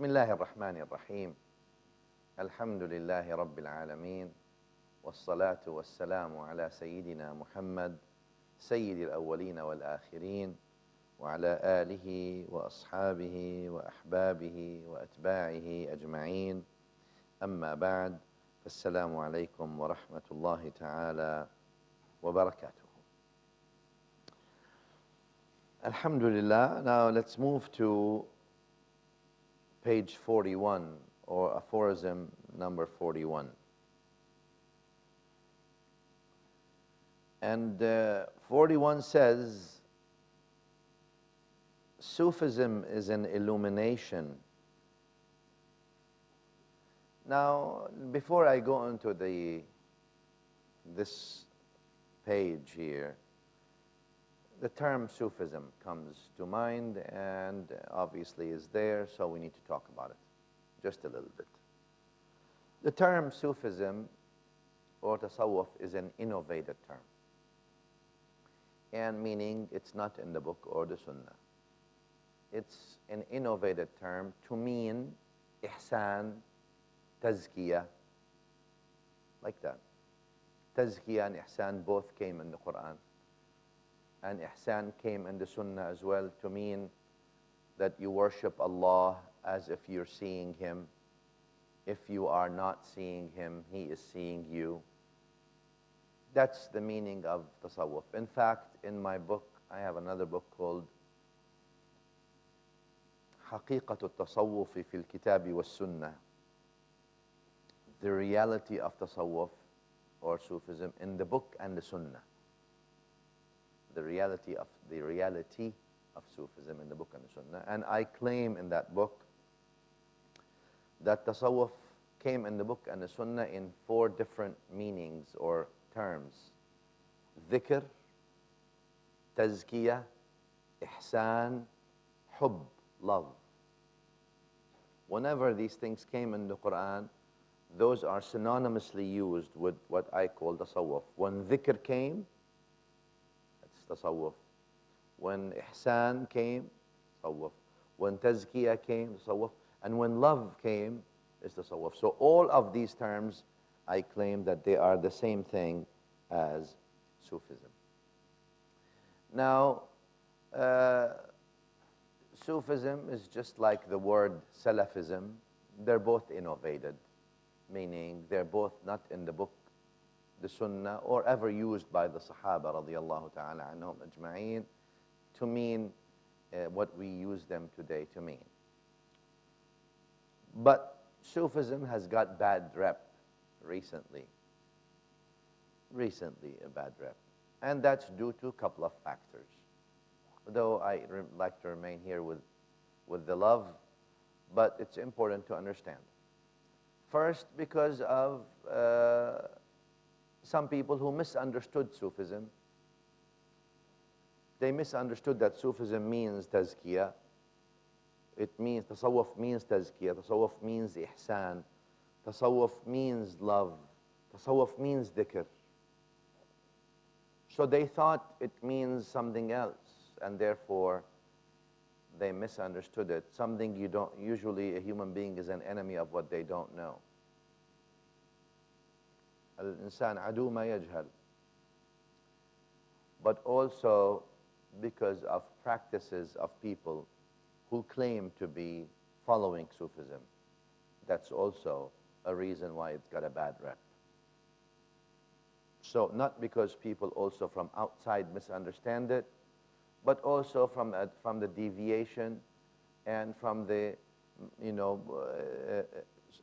بسم الله الرحمن الرحيم الحمد لله رب العالمين والصلاة والسلام على سيدنا محمد سيد الأولين والآخرين وعلى آله وأصحابه وأحبابه وأتباعه أجمعين أما بعد فالسلام عليكم ورحمة الله تعالى وبركاته. Alhamdulillah. Now let's move to page 41, or aphorism number 41. And 41 says, Sufism is an illumination. Now, before I go into this page here, the term Sufism comes to mind and obviously is there, so we need to talk about it just a little bit. The term Sufism or Tasawwuf is an innovated term, and meaning it's not in the book or the Sunnah. It's an innovated term to mean ihsan, tazkiyah, like that. Tazkiyah and ihsan both came in the Quran. And ihsan came in the Sunnah as well, to mean that you worship Allah as if you're seeing Him. If you are not seeing Him, He is seeing you. That's the meaning of Tasawwuf. In fact, in my book, I have another book called حقيقة التصوف في الكتاب والسنة. The reality of Tasawwuf or Sufism in the book and the Sunnah. The reality of Sufism in the book and the Sunnah. And I claim in that book that Tasawwuf came in the book and the Sunnah in 4 different meanings or terms: dhikr, tazkiyah, ihsan, hubb, love. Whenever these things came in the Quran, those are synonymously used with what I call Tasawwuf. When dhikr came, Tasawwuf. When ihsan came, Tasawwuf. When tazkiyah came, Tasawwuf. And when love came, is Tasawwuf. So all of these terms, I claim that they are the same thing as Sufism. Now, Sufism is just like the word Salafism. They're both innovated, meaning they're both not in the book, the Sunnah, or ever used by the Sahaba radiyallahu ta'ala anhum ajma'een to mean what we use them today to mean. But Sufism has got bad rep recently. Recently a bad rep. And that's due to a couple of factors. Though I like to remain here with the love, but it's important to understand. First, because of some people who misunderstood Sufism. They misunderstood that Sufism means tazkiyah. It means, Tasawwuf means tazkiyah, Tasawwuf means ihsan, Tasawwuf means love, Tasawwuf means dhikr. So they thought it means something else, and therefore they misunderstood it. Something you don't, usually a human being is an enemy of what they don't know. Al-insan adu ma yajhal. But also because of practices of people who claim to be following Sufism. That's also a reason why it's got a bad rep. So not because people also from outside misunderstand it, but also from the deviation and from the,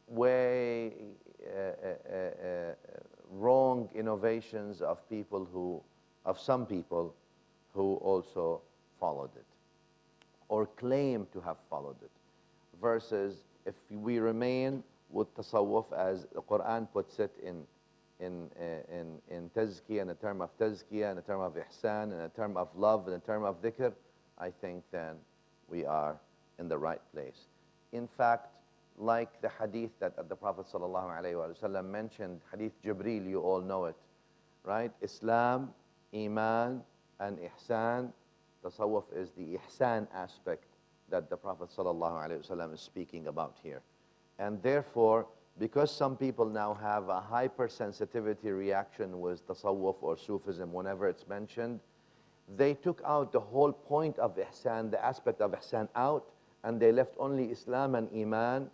way wrong innovations of some people who also followed it or claim to have followed it, versus if we remain with Tasawwuf as the Quran puts it in tazkiyah, in a term of tazkiyah, in a term of ihsan, in a term of love, in a term of dhikr, I think then we are in the right place. In fact, like the hadith that the Prophet ﷺ mentioned, hadith Jibreel, you all know it, right? Islam, Iman, and Ihsan. Tasawwuf is the Ihsan aspect that the Prophet ﷺ is speaking about here. And therefore, because some people now have a hypersensitivity reaction with tasawwuf or Sufism whenever it's mentioned, they took out the whole point of ihsan, the aspect of ihsan out, and they left only Islam and Iman,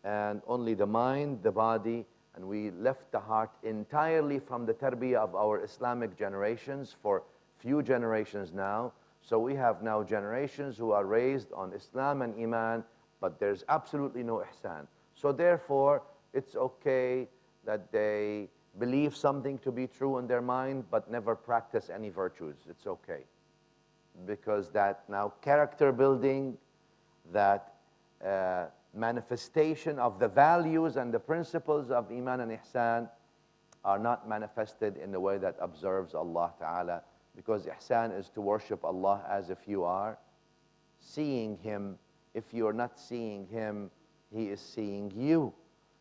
and only the mind, the body, and we left the heart entirely from the tarbiyah of our Islamic generations for few generations now. So we have now generations who are raised on Islam and Iman, but there's absolutely no ihsan. So therefore, it's okay that they believe something to be true in their mind, but never practice any virtues. It's okay. Because that now character building, that manifestation of the values and the principles of Iman and Ihsan are not manifested in the way that observes Allah Ta'ala. Because Ihsan is to worship Allah as if you are seeing Him. If you're not seeing Him, He is seeing you.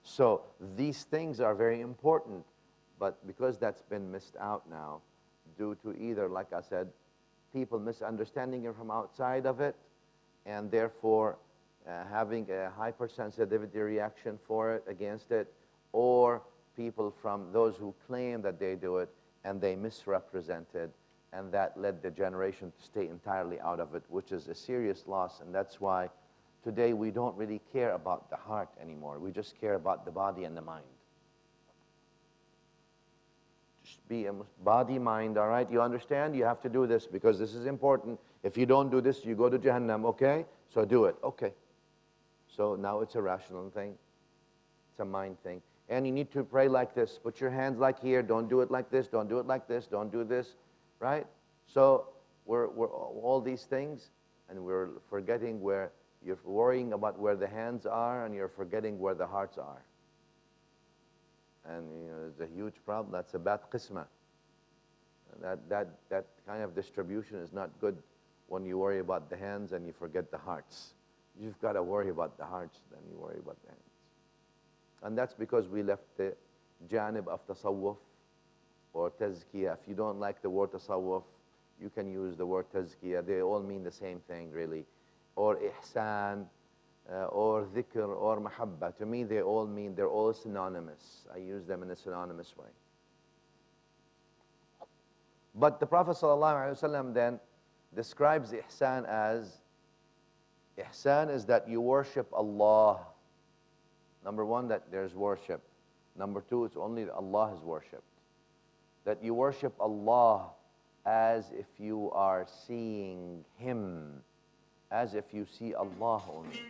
So these things are very important. But because that's been missed out now, due to either, like I said, people misunderstanding it from outside of it, and therefore having a hypersensitivity reaction for it, against it, or people from those who claim that they do it, and they misrepresent it, and that led the generation to stay entirely out of it, which is a serious loss. And that's why today we don't really care about the heart anymore. We just care about the body and the mind. Just be a body, mind, all right? You understand? You have to do this because this is important. If you don't do this, you go to Jahannam, okay? So do it, okay. So now it's a rational thing. It's a mind thing. And you need to pray like this. Put your hands like here. Don't do it like this. Don't do it like this. Don't do this, right? So we're all these things, and we're forgetting where, you're worrying about where the hands are, and you're forgetting where the hearts are. And you know, it's a huge problem. That's a bad qismah. That kind of distribution is not good when you worry about the hands and you forget the hearts. You've got to worry about the hearts, then you worry about the hands. And that's because we left the janib of tasawwuf or tazkiyah. If you don't like the word tasawwuf, you can use the word tazkiyah. They all mean the same thing, really. Or ihsan, or dhikr, or mahabba. To me, they all mean, they're all synonymous. I use them in a synonymous way. But the Prophet ﷺ then describes ihsan as, ihsan is that you worship Allah. Number one, that there's worship. Number two, it's only Allah is worshipped. That you worship Allah as if you are seeing Him, as if you see Allah only.